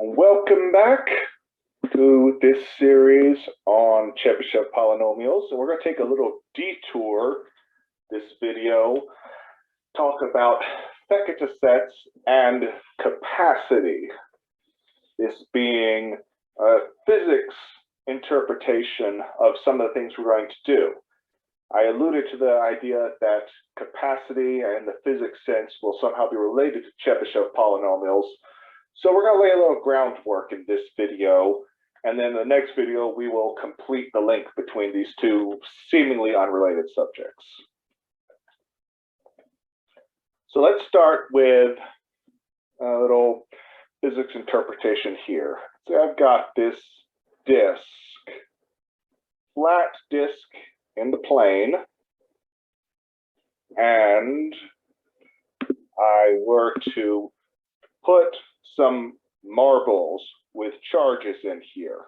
Welcome back to this series on Chebyshev polynomials. And we're going to take a little detour this video, talk about Fekete sets and capacity. This being a physics interpretation of some of the things we're going to do. I alluded to the idea that capacity and the physics sense will somehow be related to Chebyshev polynomials. So we're going to lay a little groundwork in this video, and then in the next video we will complete the link between these two seemingly unrelated subjects. So let's start with a little physics interpretation here. So I've got this disk, flat disk in the plane, and I were to put some marbles with charges in here.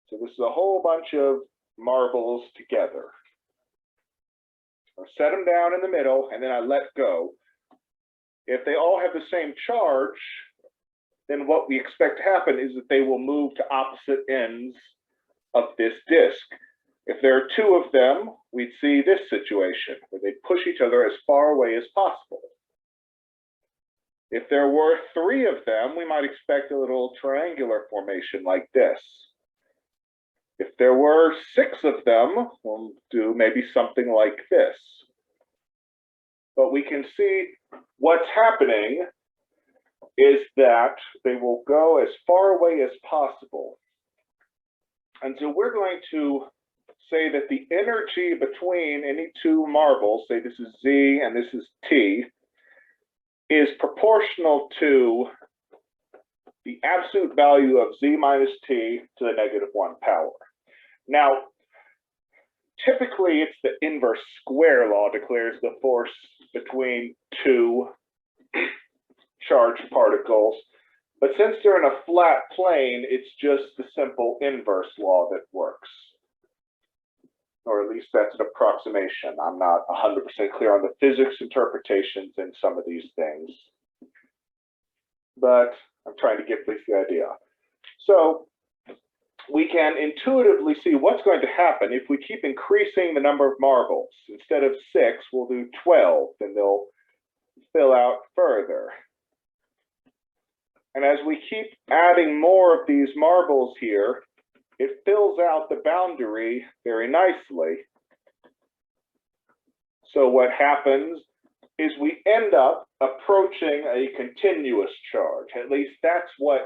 So this is a whole bunch of marbles together. I set them down in the middle and then I let go. If they all have the same charge, then what we expect to happen is that they will move to opposite ends of this disk. If there are two of them, we'd see this situation where they push each other as far away as possible. If there were three of them, we might expect a little triangular formation like this. If there were six of them, we'll do maybe something like this. But we can see what's happening is that they will go as far away as possible. And so we're going to say that the energy between any two marbles, say this is Z and this is T, is proportional to the absolute value of Z minus T to the -1 power. Now, typically it's the inverse square law declares the force between two charged particles, but since they're in a flat plane, it's just the simple inverse law that works. Or at least that's an approximation. I'm not 100% clear on the physics interpretations in some of these things, but I'm trying to get at least the idea. So we can intuitively see what's going to happen if we keep increasing the number of marbles. Instead of 6, we'll do 12, and they'll fill out further. And as we keep adding more of these marbles here, it fills out the boundary very nicely. So what happens is we end up approaching a continuous charge. At least that's what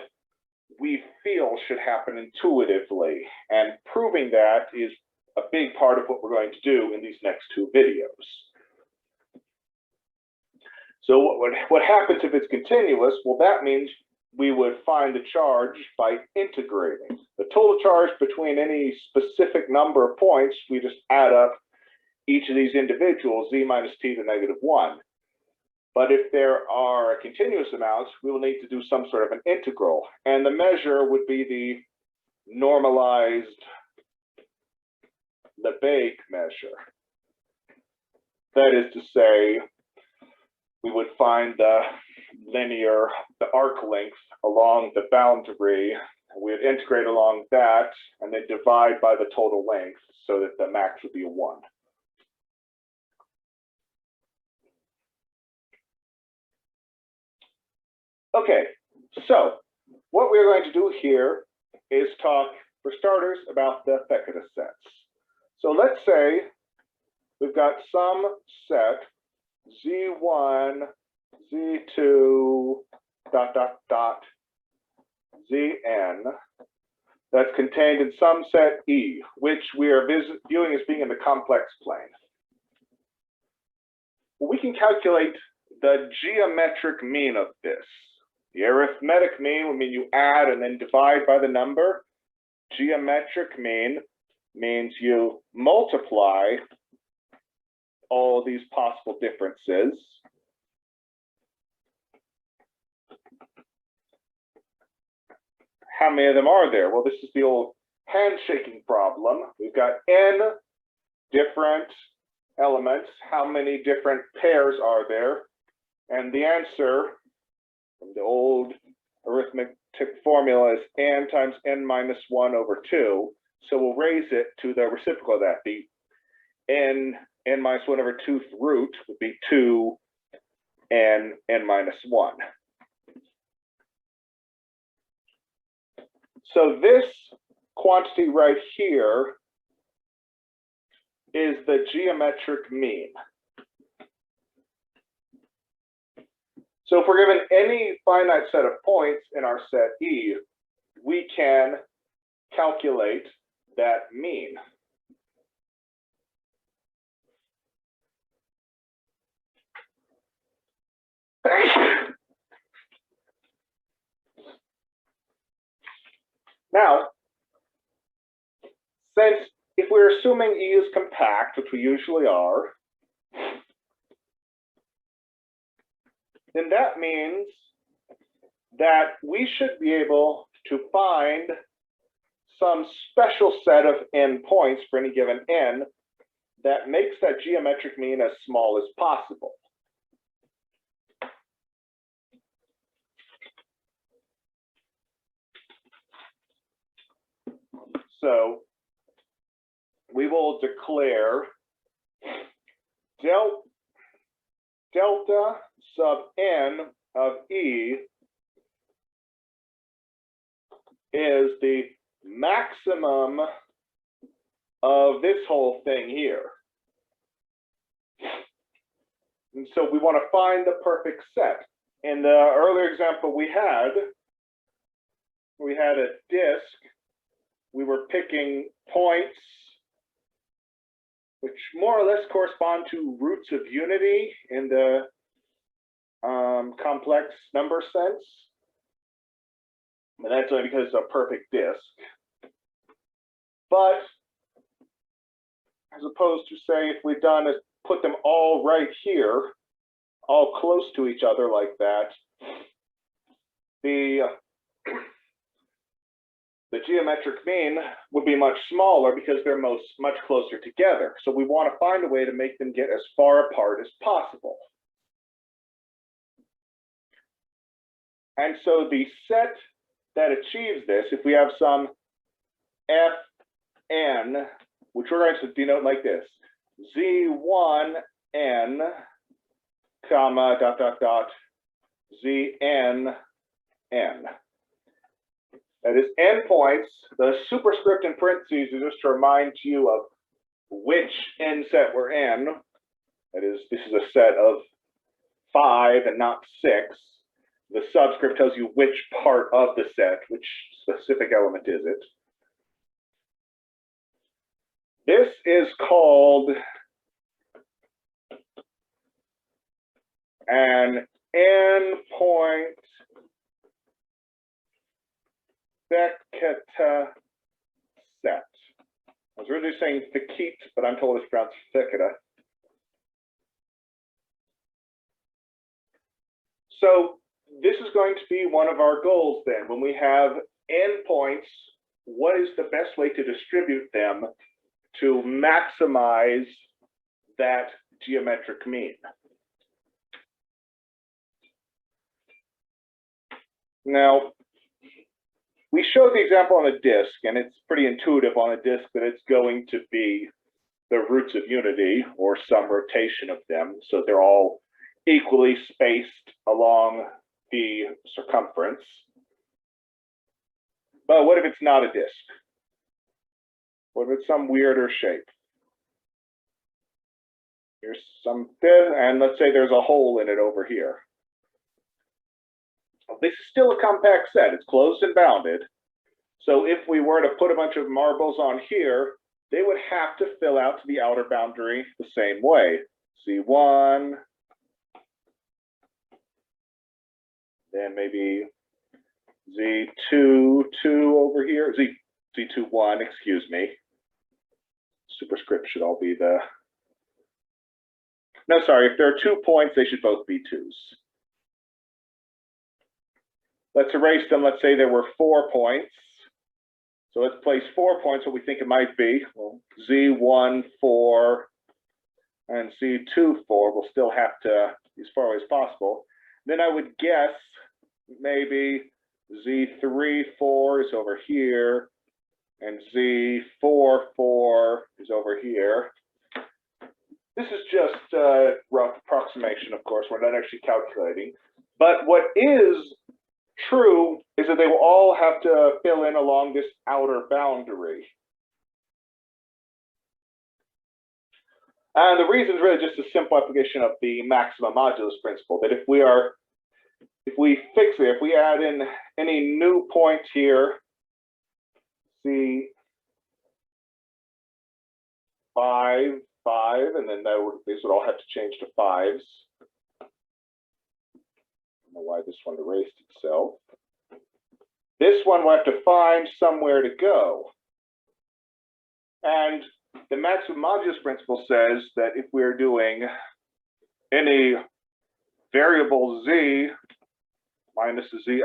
we feel should happen intuitively. And proving that is a big part of what we're going to do in these next two videos. So what happens if it's continuous? Well, that means we would find the charge by integrating. The total charge between any specific number of points, we just add up each of these individuals, Z minus T to -1. But if there are continuous amounts, we will need to do some sort of an integral. And the measure would be the normalized Lebesgue measure. That is to say, we would find the arc length along the boundary. We would integrate along that and then divide by the total length so that the max would be 1. Okay, so what we're going to do here is talk, for starters, about the Fekete sets. So let's say we've got some set Z1, Z2, ... Zn that's contained in some set E, which we are viewing as being in the complex plane. We can calculate the geometric mean of this. The arithmetic mean would mean you add and then divide by the number. Geometric mean means you multiply all these possible differences. How many of them are there? Well, this is the old handshaking problem. We've got n different elements. How many different pairs are there? And the answer from the old arithmetic formula is n times n minus 1 over 2. So we'll raise it to the reciprocal of that. The n minus 1 over 2th root would be 2 n minus 1. So this quantity right here is the geometric mean. So if we're given any finite set of points in our set E, we can calculate that mean. Now, since if we're assuming E is compact, which we usually are, then that means that we should be able to find some special set of n points for any given n that makes that geometric mean as small as possible. So we will declare delta sub n of E is the maximum of this whole thing here. And so we want to find the perfect set. In the earlier example we had a disk. We were picking points which more or less correspond to roots of unity in the complex number sense. And that's only because it's a perfect disk. But as opposed to say if we've done is put them all right here, all close to each other like that, the geometric mean would be much smaller because they're much closer together. So we want to find a way to make them get as far apart as possible. And so the set that achieves this, if we have some Fn, which we're going to denote like this, Z1n, comma, dot, dot, dot, Zn, n. That is n points. The superscript in parentheses is just to remind you of which n set we're in. That is, this is a set of 5 and not 6. The subscript tells you which part of the set, which specific element is it. This is called an n-point Fekete set. I was originally saying Fekete, but I'm told it's pronounced Fekete. So this is going to be one of our goals then. When we have n points, what is the best way to distribute them to maximize that geometric mean? Now, we showed the example on a disk, and it's pretty intuitive on a disk that it's going to be the roots of unity or some rotation of them, so they're all equally spaced along the circumference. But what if it's not a disk? What if it's some weirder shape? Here's some thin, and let's say there's a hole in it over here. Well, this is still a compact set. It's closed and bounded. So if we were to put a bunch of marbles on here, they would have to fill out to the outer boundary the same way. Z1, then maybe Z2, 2 over here, Z2, 1, excuse me. Superscript should all be the, no, sorry, if there are 2 points, they should both be 2s. Let's erase them. Let's say there were 4 points. So let's place 4 points, what we think it might be. Well, Z1, 4, and Z2, 4 will still have to be as far away as possible. Then I would guess maybe Z3,4 is over here, and Z4,4 is over here. This is just a rough approximation, of course. We're not actually calculating. But what is true is that they will all have to fill in along this outer boundary. And the reason is really just a simple application of the maximum modulus principle, that if we add in any new points here, see 5, 5, and then these would all have to change to 5s. I don't know why this one erased itself. This one will have to find somewhere to go. And the maximum modulus principle says that if we're doing any variable z minus zi,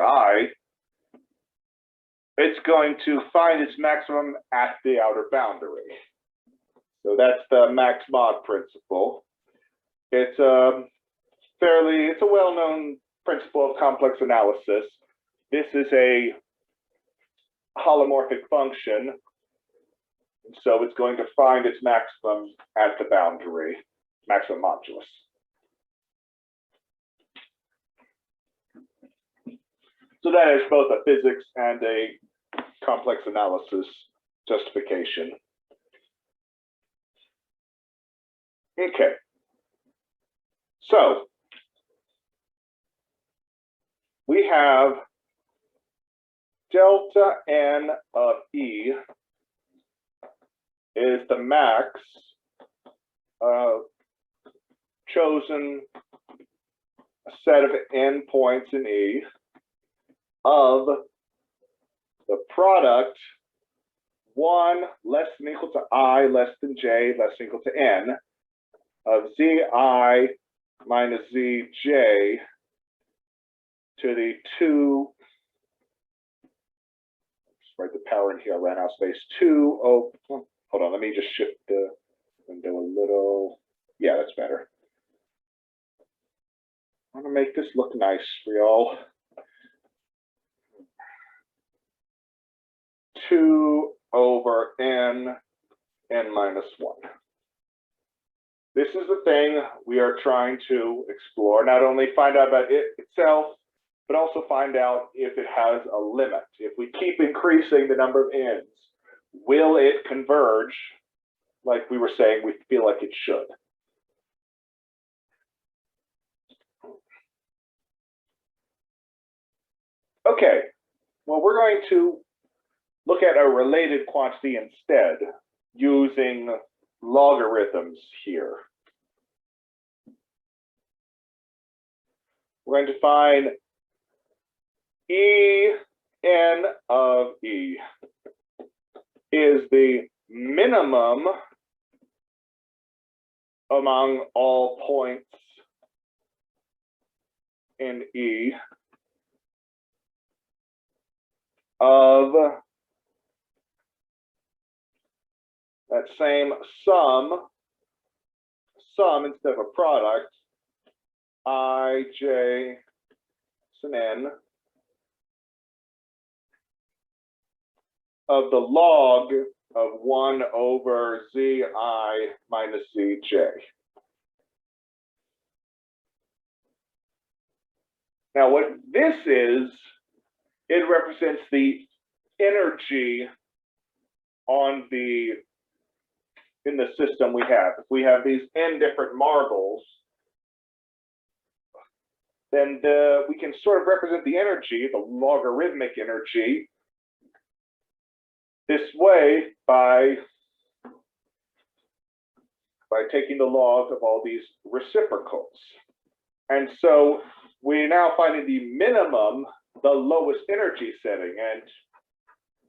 it's going to find its maximum at the outer boundary. So that's the max mod principle. It's a well-known principle of complex analysis. This is a holomorphic function, so it's going to find its maximum at the boundary, maximum modulus. So that is both a physics and a complex analysis justification. Okay. So we have delta n of E is the max chosen a set of n points in E of the product 1 less than or equal to I less than j less than or equal to n of zi minus zj to the 2, just write the power in here, I ran out of space, 2, oh, hold on, let me just shift the window a little. Yeah, that's better. I want to make this look nice for y'all. 2 over n minus 1. This is the thing we are trying to explore, not only find out about it itself, but also find out if it has a limit. If we keep increasing the number of n's, will it converge like we were saying we feel like it should? Okay, well, we're going to look at a related quantity instead, using logarithms here. We're going to find En of E is the minimum among all points in E of that same sum instead of a product, I, j, and n, of the log of 1 over zi minus zj. Now what this is, it represents the energy on in the system we have. If we have these n different marbles, then we can sort of represent the energy, the logarithmic energy, this way by taking the log of all these reciprocals. And so we're now finding the minimum, the lowest energy setting, and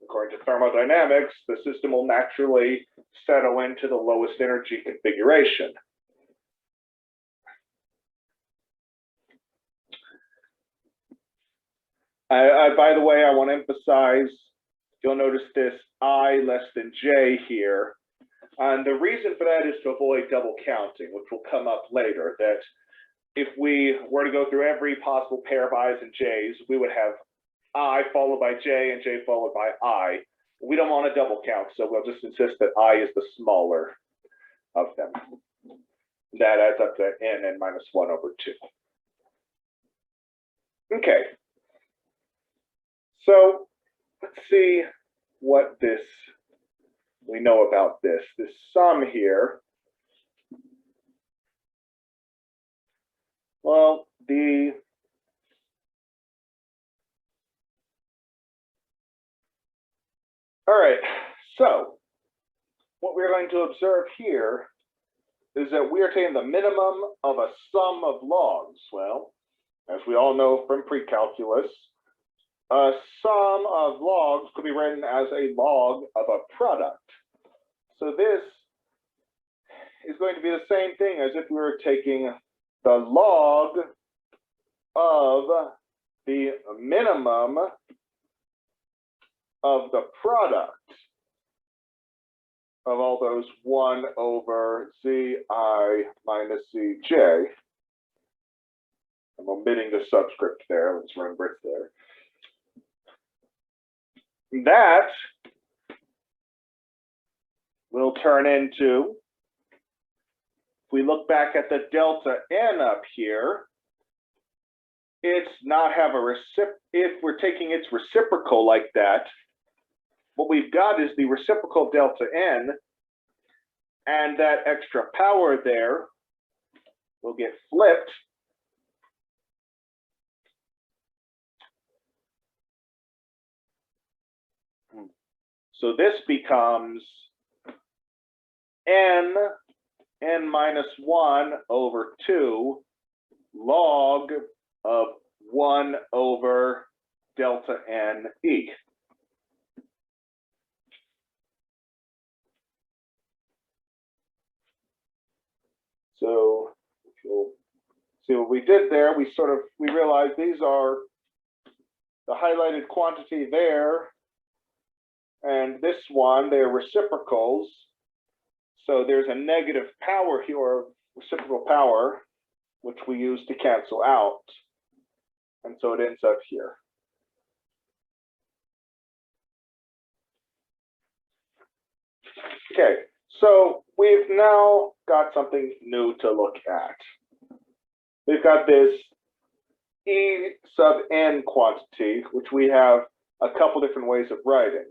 according to thermodynamics, the system will naturally settle into the lowest energy configuration. By the way, I want to emphasize, you'll notice this I less than j here. And the reason for that is to avoid double counting, which will come up later, that if we were to go through every possible pair of i's and j's, we would have I followed by j and j followed by I. We don't want a double count, so we'll just insist that I is the smaller of them. That adds up to n minus 1 over 2. Okay. So let's see what we know about this sum here. Well, all right, so what we're going to observe here is that we are taking the minimum of a sum of logs. Well, as we all know from pre-calculus, a sum of logs could be written as a log of a product. So this is going to be the same thing as if we were taking the log of the minimum of the product of all those 1 over zi minus zj. I'm omitting the subscript there. Let's remember it's there. That will turn into, if we look back at the delta n up here, it's not have a if we're taking its reciprocal like that, what we've got is the reciprocal delta n, and that extra power there will get flipped. So this becomes n minus 1 over 2 log of 1 over delta n e. So if you'll see what we did there, we realized these are the highlighted quantity there, and this one, they're reciprocals. So there's a negative power here, or reciprocal power, which we use to cancel out. And so it ends up here. Okay, so we've now got something new to look at. We've got this E sub n quantity, which we have a couple different ways of writing.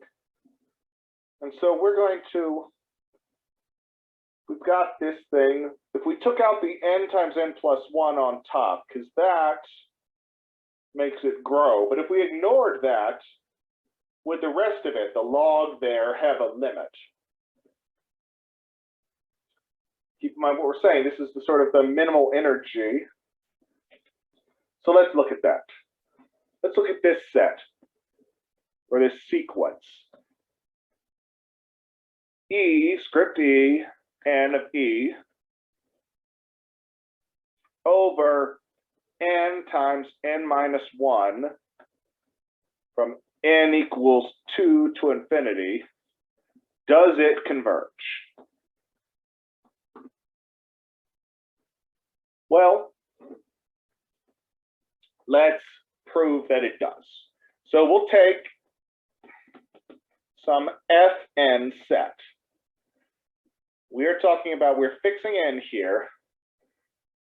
And so we're going to, we've got this thing, if we took out the n times n plus 1 on top, because that makes it grow, but if we ignored that, would the rest of it, the log there, have a limit? Keep in mind what we're saying, this is the sort of the minimal energy. So let's look at that. Let's look at this set, or this sequence. E, script E, n of E, over n times n minus 1 from n equals 2 to infinity, does it converge? Well, let's prove that it does. So we'll take some Fn set. We're talking about, we're fixing n here.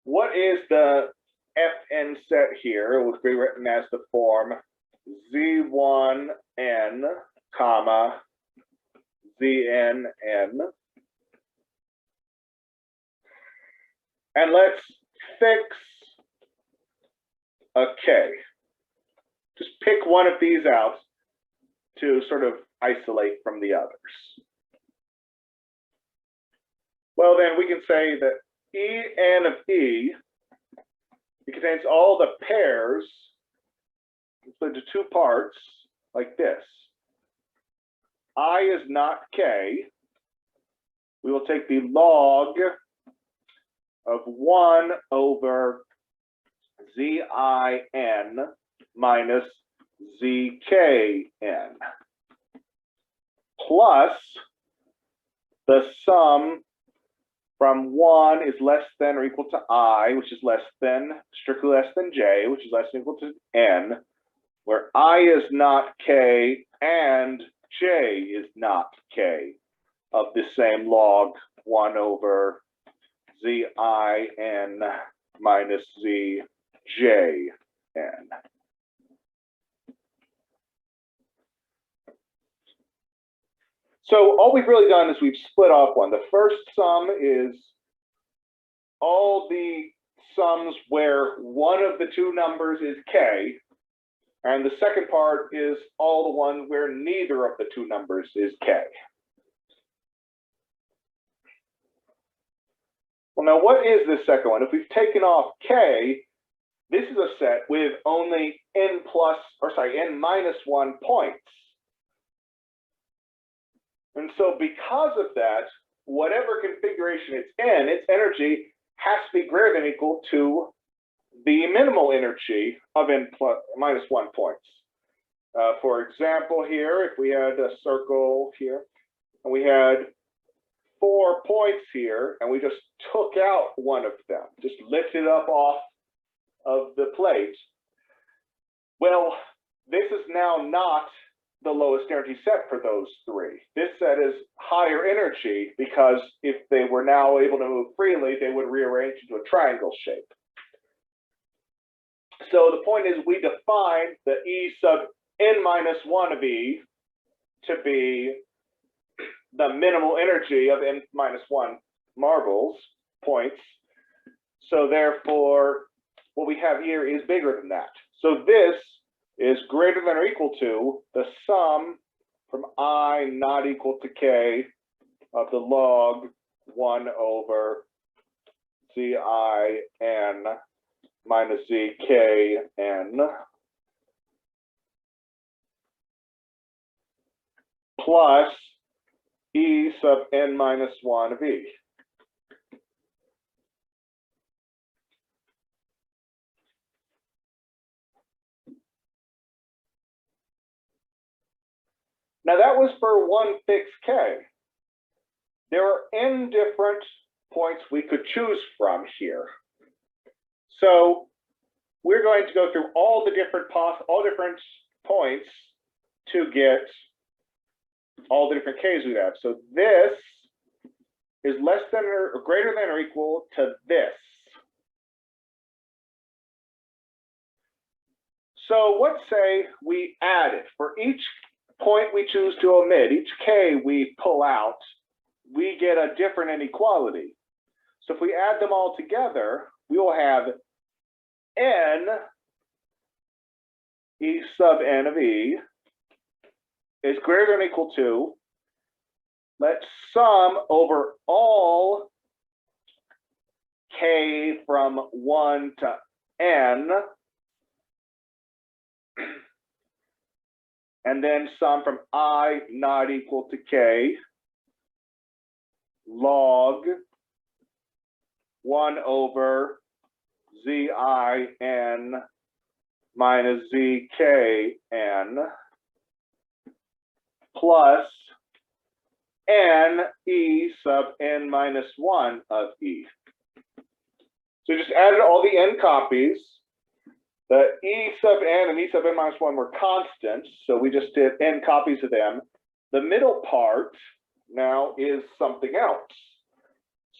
What is the Fn set here? It would be written as the form z1n, comma, znn. And let's fix a k. Just pick one of these out to sort of isolate from the others. Well, then we can say that En of E, it contains all the pairs split into two parts like this. I is not k. We will take the log of 1 over zin minus zkn plus the sum from 1 is less than or equal to I, which is less than, strictly less than j, which is less than or equal to n, where I is not k and j is not k of the same log 1 over zi n minus zj n. So all we've really done is we've split off one. The first sum is all the sums where one of the two numbers is k, and the second part is all the ones where neither of the two numbers is k. Well, now what is the second one? If we've taken off k, this is a set with only n minus 1 points. And so because of that, whatever configuration it's in, its energy has to be greater than or equal to the minimal energy of n minus 1 points. For example, here, if we had a circle here, and we had 4 points here, and we just took out one of them, just lifted up off of the plate, well, this is now not the lowest energy set for those three. This set is higher energy because if they were now able to move freely, they would rearrange into a triangle shape. So the point is we define the E sub n minus 1 of E to be the minimal energy of n minus 1 marbles, points. So therefore, what we have here is bigger than that. So this is greater than or equal to the sum from I not equal to k of the log 1 over zi n minus zk n plus E sub n minus 1 of E. Now that was for one fixed k. There are n different points we could choose from here. So we're going to go through all different points to get all the different k's we have. So this is less than or greater than or equal to this. So let's say we add it. For each point we choose to omit, each k we pull out, we get a different inequality. So if we add them all together, we will have n E sub n of E is greater than or equal to, let's sum over all k from 1 to n, and then sum from I not equal to k log 1 over zi n minus zk n plus n E sub n minus 1 of E. So just added all the n copies. The E sub n and E sub n minus 1 were constants, so we just did n copies of them. The middle part now is something else.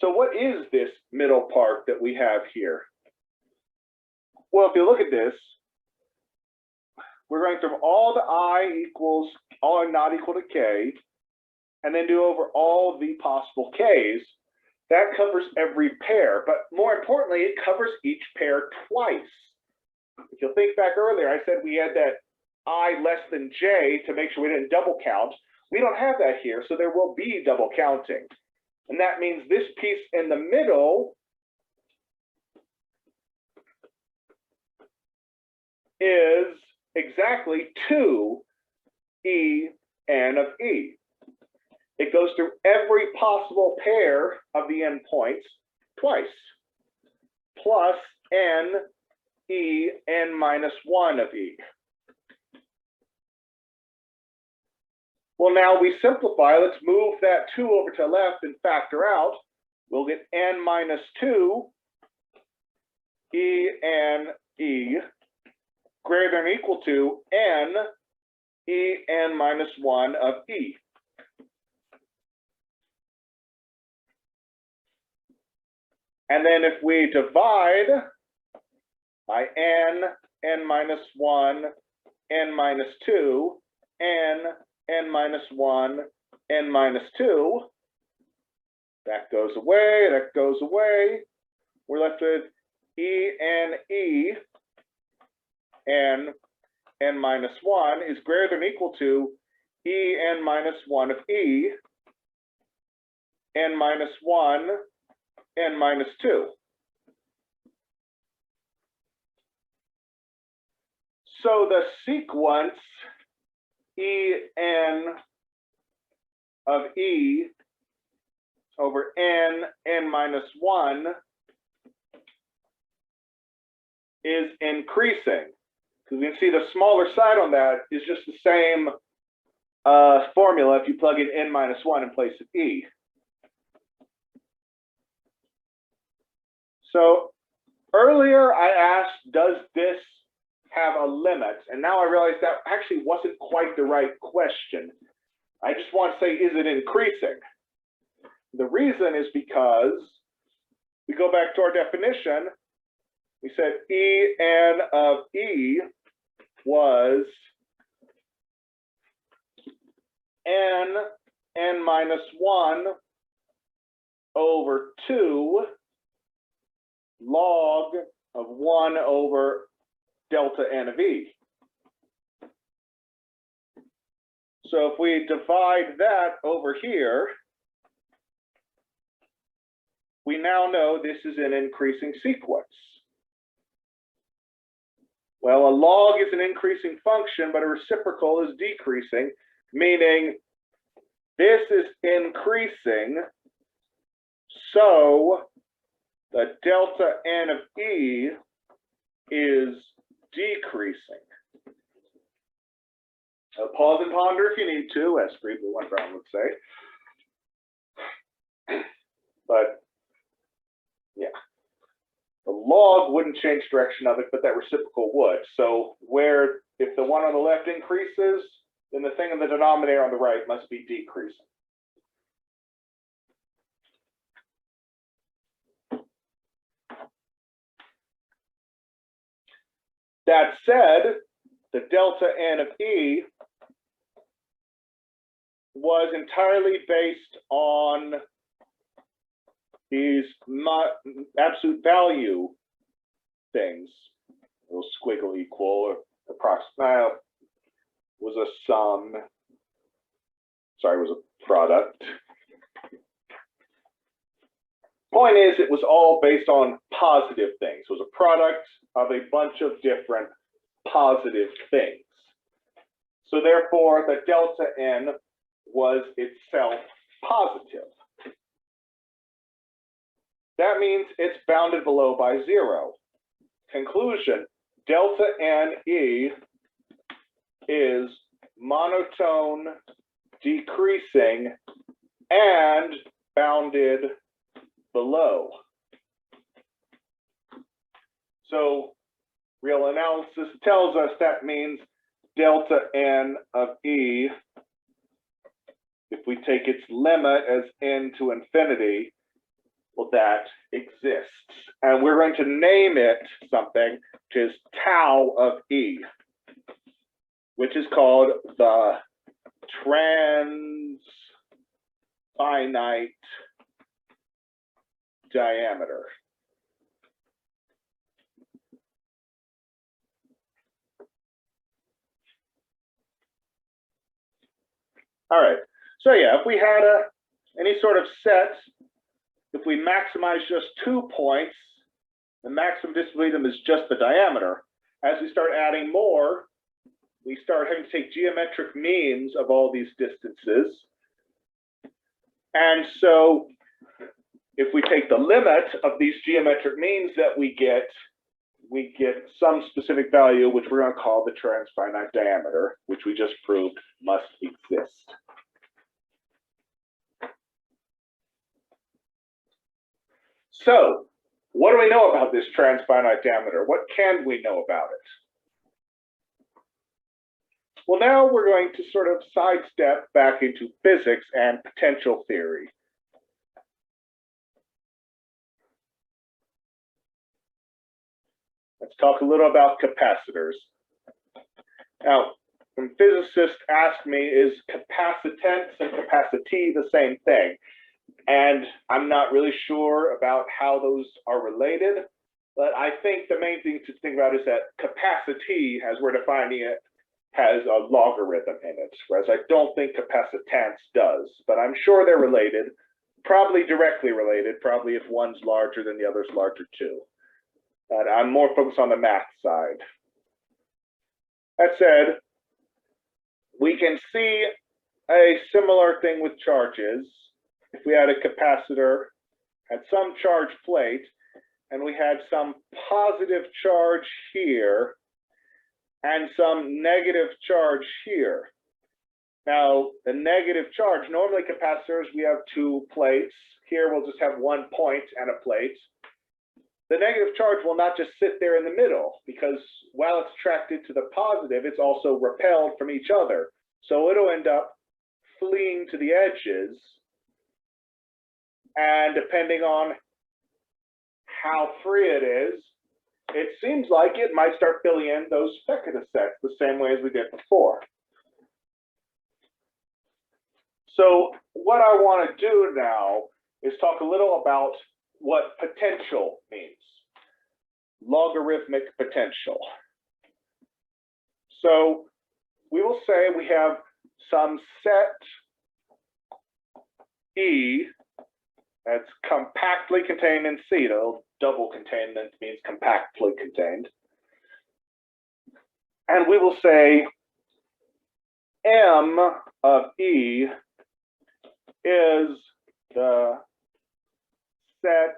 So what is this middle part that we have here? Well, if you look at this, we're going from all the I not equal to k, and then do over all the possible k's. That covers every pair, but more importantly, it covers each pair twice. If you'll think back earlier, I said we had that I less than j to make sure we didn't double count. We don't have that here, so there will be double counting. And that means this piece in the middle is exactly 2 E n of E. It goes through every possible pair of the n points twice, plus n E n minus 1 of E. Well, now we simplify. Let's move that 2 over to the left and factor out. We'll get n minus 2 E n E greater than or equal to n en minus 1 of e. And then if we divide by n minus 1, n minus 2, n minus 1, n minus 2, that goes away, that goes away. We're left with e n minus 1 is greater than or equal to en minus 1 of e, n minus 1, n minus 2. So the sequence en of e over n minus 1 is increasing. Because you can see the smaller side on that is just the same formula if you plug in n minus 1 in place of e. So earlier I asked, does this have a limit? And now I realize that actually wasn't quite the right question. I just want to say, is it increasing? The reason is because we go back to our definition. We said en of e was n minus 1 over 2 log of 1 over delta n of e. So if we divide that over here, we now know this is an increasing sequence. Well, a log is an increasing function, but a reciprocal is decreasing, meaning this is increasing, so the delta n of e is decreasing. Pause and ponder if you need to, as Friedel One Brown would say. But yeah, the log wouldn't change direction of it, but that reciprocal would. So where if the one on the left increases, then the thing in the denominator on the right must be decreasing. That said, the delta n of e was entirely based on these absolute value things. A little squiggle equal or approximate was a sum. Sorry, was a product. Point is, it was all based on positive things. It was a product of a bunch of different positive things. So therefore, the delta n was itself positive. That means it's bounded below by 0. Conclusion, delta n e is monotone, decreasing, and bounded below. So real analysis tells us that means delta n of e, if we take its limit as n to infinity, well, that exists. And we're going to name it something, which is tau of e, which is called the transfinite diameter. All right, so yeah, if we had any sort of set, if we maximize just 2 points, the maximum distance between them is just the diameter. As we start adding more, we start having to take geometric means of all these distances. And so if we take the limit of these geometric means that we get some specific value, which we're going to call the transfinite diameter, which we just proved must exist. So what do we know about this transfinite diameter? What can we know about it? Well, now we're going to sort of sidestep back into physics and potential theory. Let's talk a little about capacitors. Now, when physicists ask me, is capacitance and capacity the same thing? And I'm not really sure about how those are related, but I think the main thing to think about is that capacity, as we're defining it, has a logarithm in it, whereas I don't think capacitance does, but I'm sure they're related, probably directly related, probably if one's larger than the other's larger too. But I'm more focused on the math side. That said, we can see a similar thing with charges. If we had a capacitor at some charge plate and we had some positive charge here and some negative charge here. Now, the negative charge, normally capacitors, we have two plates. Here we'll just have one point and a plate. The negative charge will not just sit there in the middle, because while it's attracted to the positive, it's also repelled from each other. So it'll end up fleeing to the edges. And depending on how free it is, it seems like it might start filling in those Fekete sets the same way as we did before. So what I want to do now is talk a little about what potential means. Logarithmic potential. So we will say we have some set E that's compactly contained in C. It'll double contained, that means compactly contained. And we will say M of E is the set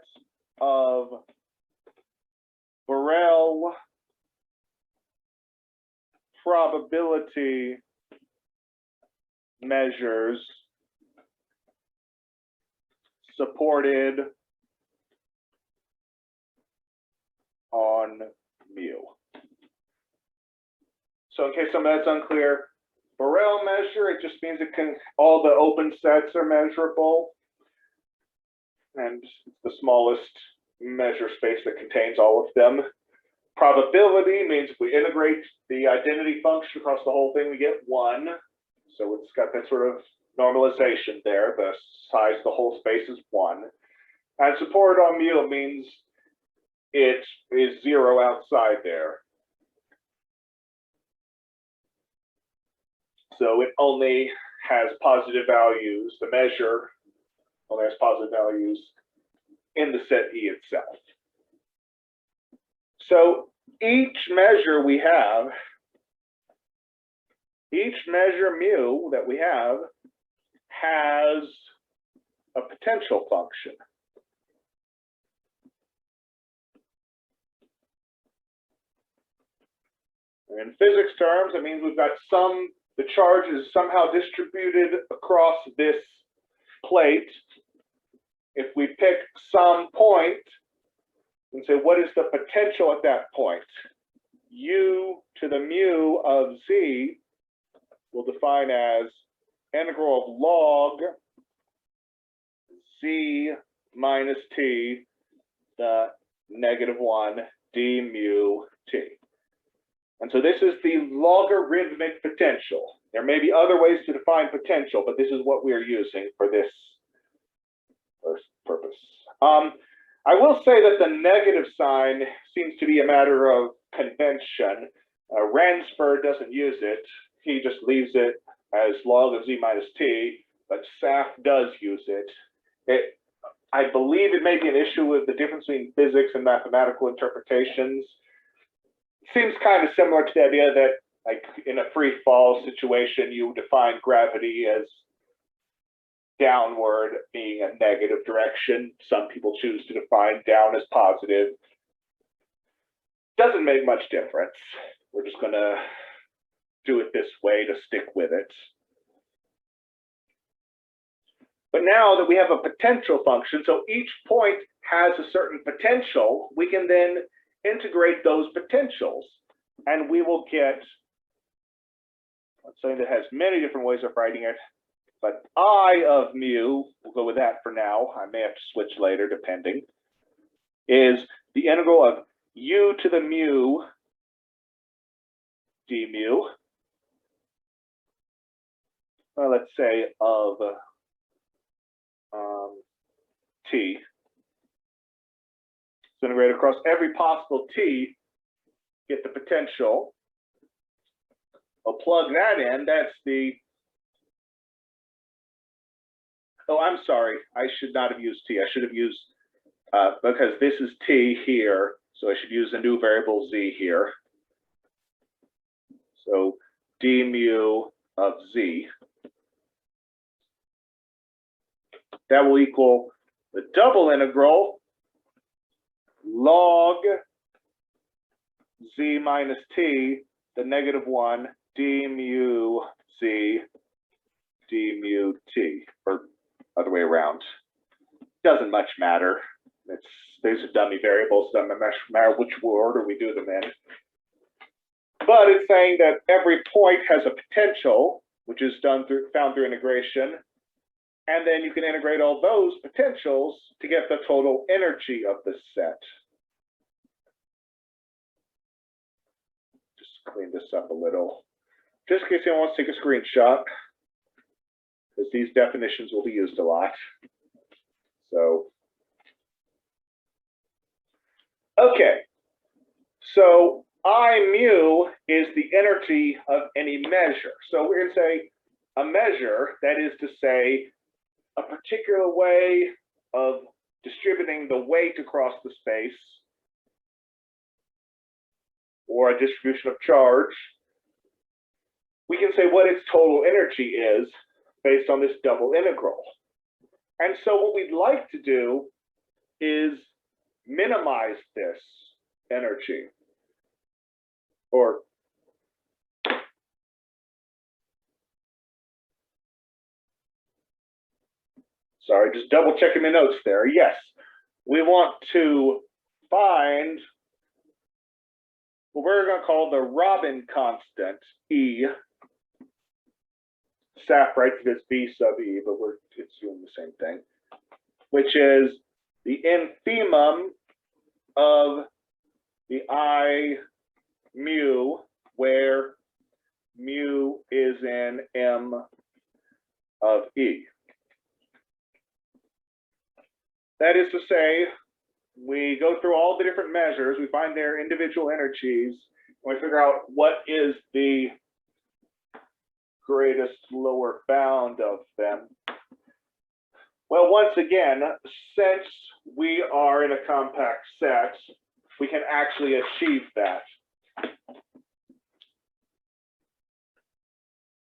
of Borel probability measures supported on mu. So in case some of that's unclear, Borel measure, it just means it can, all the open sets are measurable. And it's the smallest measure space that contains all of them. Probability means if we integrate the identity function across the whole thing, we get 1. So it's got that sort of normalization there. The size of the whole space is 1. And supported on mu means it is 0 outside there. So it only has positive values. The measure only has positive values in the set E itself. So each measure we have, each measure mu that we have has a potential function. In physics terms, it means we've got the charge is somehow distributed across this plate. If we pick some point and say, what is the potential at that point? U to the mu of Z we'll define as integral of log Z minus T, the -1 d mu T. And so this is the logarithmic potential. There may be other ways to define potential, but this is what we are using for this purpose. I will say that the negative sign seems to be a matter of convention. Ransford doesn't use it. He just leaves it as log of Z minus T, but Saf does use it. I believe it may be an issue with the difference between physics and mathematical interpretations. Seems kind of similar to the idea that, like, in a free fall situation, you define gravity as downward being a negative direction. Some people choose to define down as positive. Doesn't make much difference. We're just going to do it this way to stick with it. But now that we have a potential function, so each point has a certain potential, we can then integrate those potentials, and we will get something that has many different ways of writing it, but I of mu, we'll go with that for now, I may have to switch later depending, is the integral of u to the mu d mu, well, let's say of t. So integrate across every possible t, get the potential. I'll plug that in, that's the, oh, I'm sorry, I should not have used t, I should have used, because this is t here, so I should use a new variable z here. So d mu of z. That will equal the double integral log z minus t, the -1 d mu z d mu t, or other way around. Doesn't much matter. These are dummy variables, doesn't matter which order we do them in. But it's saying that every point has a potential, which is found through integration, and then you can integrate all those potentials to get the total energy of the set. Just clean this up a little, just in case anyone wants to take a screenshot, because these definitions will be used a lot. So, okay, so I mu is the energy of any measure. So we're going to say a measure, that is to say, a particular way of distributing the weight across the space, or a distribution of charge. We can say what its total energy is based on this double integral. And so what we'd like to do is minimize this energy, or sorry, just double checking my notes there. Yes, we want to find what we're going to call the Robin constant, E. Saf writes it as B sub E, but it's doing the same thing, which is the infimum of the I mu, where mu is in M of E. That is to say, we go through all the different measures, we find their individual energies, and we figure out what is the greatest lower bound of them. Well, once again, since we are in a compact set, we can actually achieve that.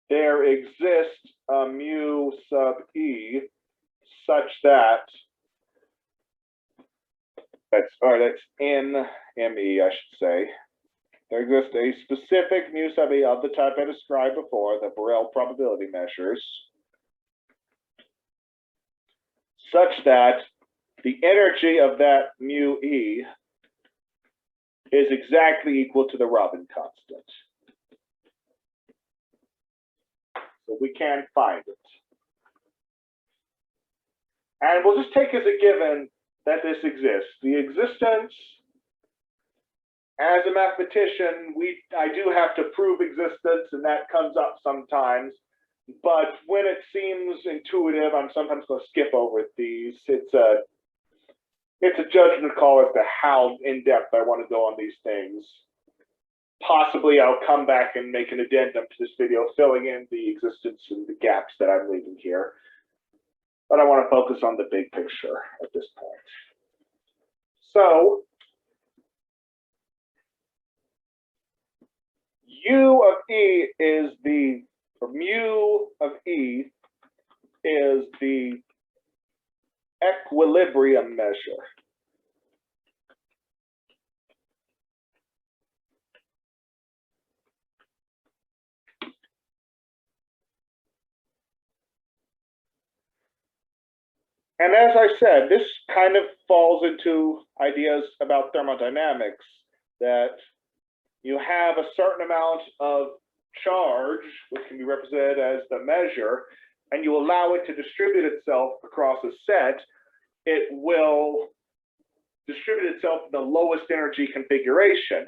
There exists a mu sub E such that that's in ME, I should say. There exists a specific mu sub E of the type I described before, the Borel probability measures, such that the energy of that mu E is exactly equal to the Robin constant. So we can find it. And we'll just take as a given that this exists. The existence, as a mathematician, I do have to prove existence, and that comes up sometimes. But when it seems intuitive, I'm sometimes going to skip over these. It's a judgment call as to how in-depth I want to go on these things. Possibly I'll come back and make an addendum to this video, filling in the existence and the gaps that I'm leaving here. But I want to focus on the big picture at this point. So, U of E is the, or mu of E is the equilibrium measure. And as I said, this kind of falls into ideas about thermodynamics, that you have a certain amount of charge, which can be represented as the measure, and you allow it to distribute itself across a set, it will distribute itself in the lowest energy configuration,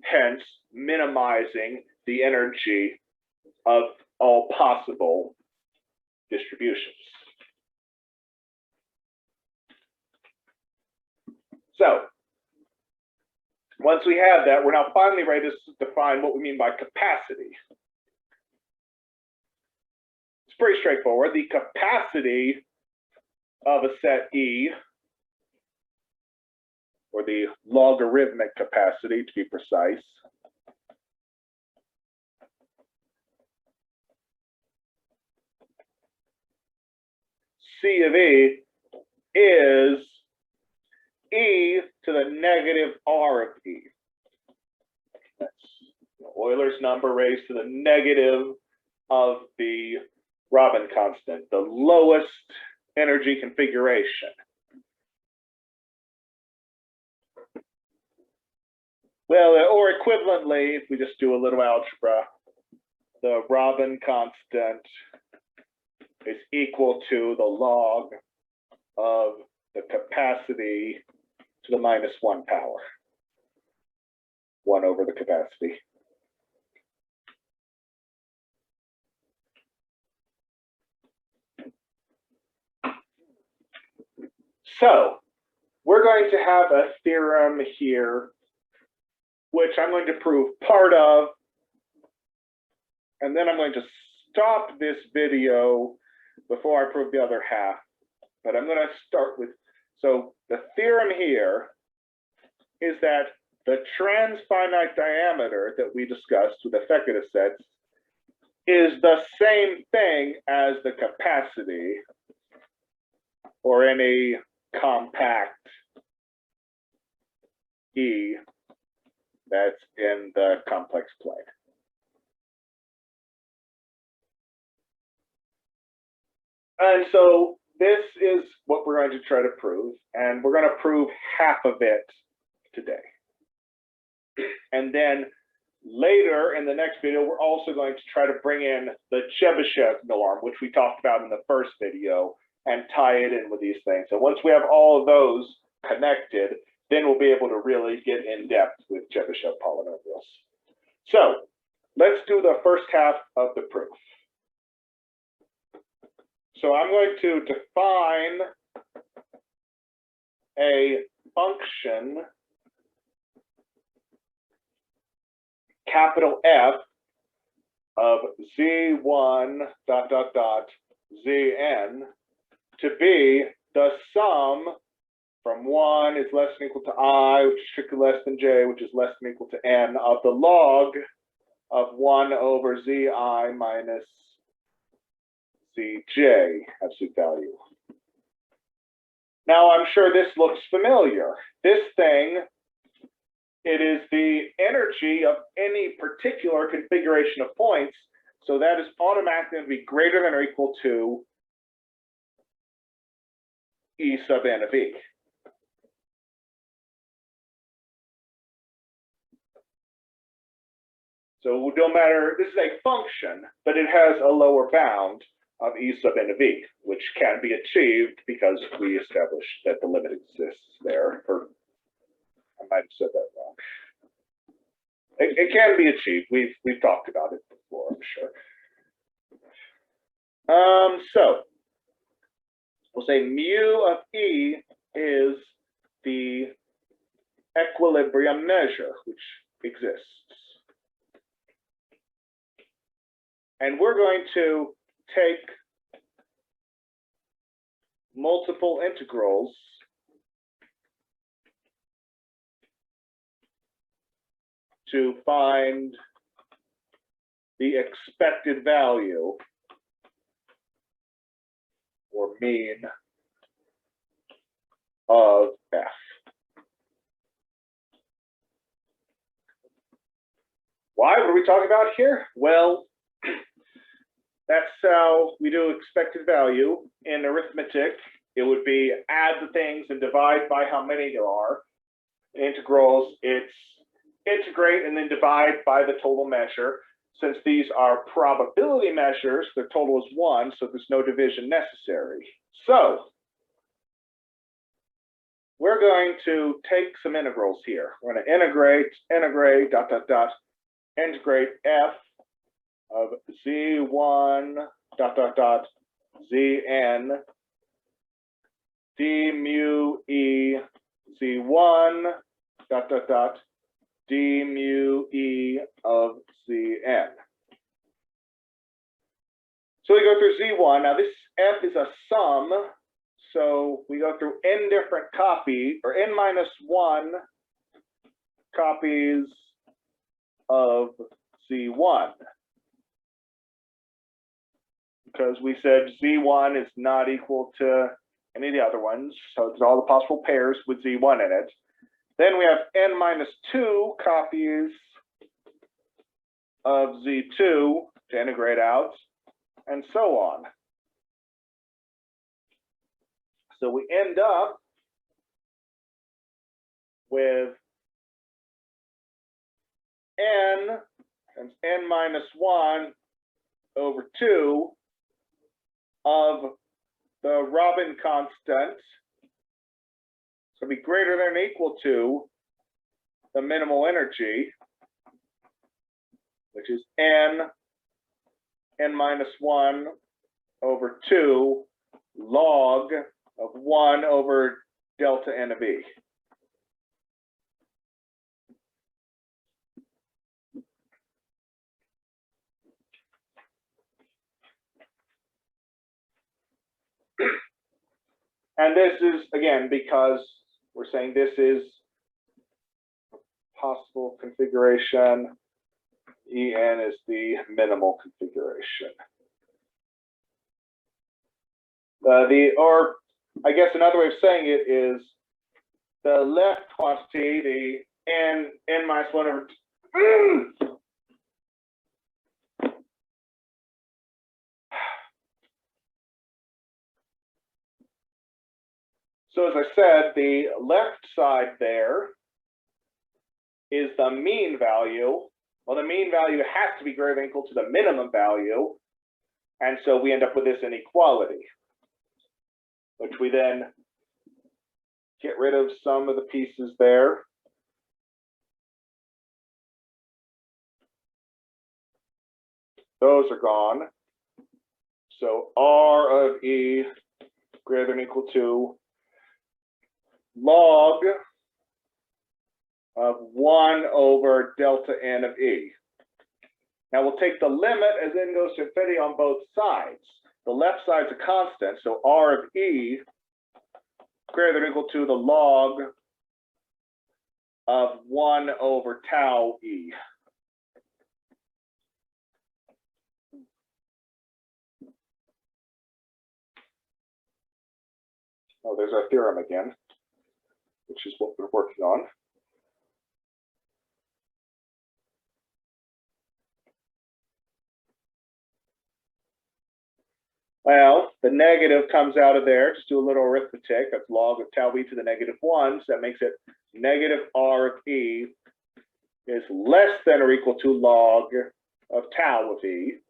hence minimizing the energy of all possible distributions. So, once we have that, we're now finally ready to define what we mean by capacity. It's pretty straightforward. The capacity of a set E, or the logarithmic capacity to be precise, C of E is E to the negative R of E. That's Euler's number raised to the negative of the Robin constant, the lowest energy configuration. Well, or equivalently, if we just do a little algebra, the Robin constant is equal to the log of the capacity to the -1 power, 1 over the capacity. So we're going to have a theorem here, which I'm going to prove part of, and then I'm going to stop this video before I prove the other half. But I'm going to start with, so the theorem here is that the transfinite diameter that we discussed with the Fekete sets is the same thing as the capacity, or any compact E that's in the complex plane. And so this is what we're going to try to prove, and we're going to prove half of it today. And then later in the next video, we're also going to try to bring in the Chebyshev norm, which we talked about in the first video, and tie it in with these things. And once we have all of those connected, then we'll be able to really get in depth with Chebyshev polynomials. So let's do the first half of the proof. So I'm going to define a function, capital F, of z1 dot dot dot zn to be the sum from 1 is less than or equal to I, which is strictly less than j, which is less than or equal to n, of the log of 1 over zi minus Cj, absolute value. Now, I'm sure this looks familiar. This thing, it is the energy of any particular configuration of points, so that is automatically going to be greater than or equal to E sub n of E. So no matter, this is a function, but it has a lower bound of E sub n of E, which can be achieved because we established that the limit exists there. Or I might have said that wrong. It can be achieved. We've talked about it before, I'm sure. So we'll say mu of E is the equilibrium measure, which exists. And we're going to take multiple integrals to find the expected value, or mean, of f. Why? What are we talking about here? Well, that's how we do expected value. In arithmetic, it would be add the things and divide by how many there are. In integrals, it's integrate and then divide by the total measure. since these are probability measures, their total is 1, so there's no division necessary. So we're going to take some integrals here. We're going to integrate, integrate f of z1 zn d mu e z1 d mu e of zn. So we go through z1. Now this f is a sum, so we go through n different copies, or n minus 1 copies of z1. Because we said z1 is not equal to any of the other ones, so it's all the possible pairs with z1 in it. Then we have n minus 2 copies of z2 to integrate out, and so on. So we end up with n times n minus 1 over 2 of the Robin constant, so it'll be greater than or equal to the minimal energy, which is n minus 1 over 2 log of 1 over delta n of E. And this is, again, because we're saying this is possible configuration. En is the minimal configuration. Or I guess another way of saying it is the left quantity, the n minus 1 over 2. So as I said, the left side there is the mean value. Well, the mean value has to be greater than or equal to the minimum value. And so we end up with this inequality, which we then get rid of some of the pieces there. Those are gone. So R of E greater than or equal to log of 1 over delta n of E. Now we'll take the limit as n goes to infinity on both sides. The left side's a constant, so R of E greater than or equal to the log of 1 over tau E. Oh, there's our theorem again, which is what we're working on. Well, the negative comes out of there. Just do a little arithmetic. That's log of tau E to the negative 1. So that makes it negative R of E is less than or equal to log of tau of E.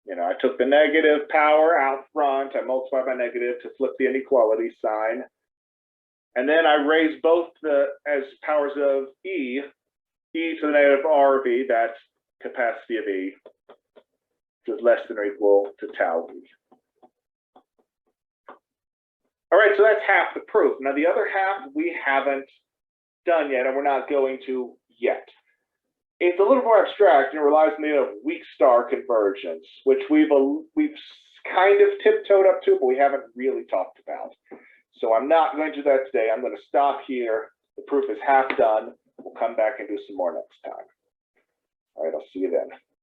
You know, I took the negative power out front. I multiplied by negative to flip the inequality sign. And then I raised both as powers of E to the negative R of E, that's capacity of E, which is less than or equal to tau E. All right, so that's half the proof. Now the other half we haven't done yet, and we're not going to yet. It's a little more abstract and it relies on the idea of weak star convergence, which we've kind of tiptoed up to, but we haven't really talked about. So I'm not going to do that today. I'm going to stop here. The proof is half done. We'll come back and do some more next time. All right, I'll see you then.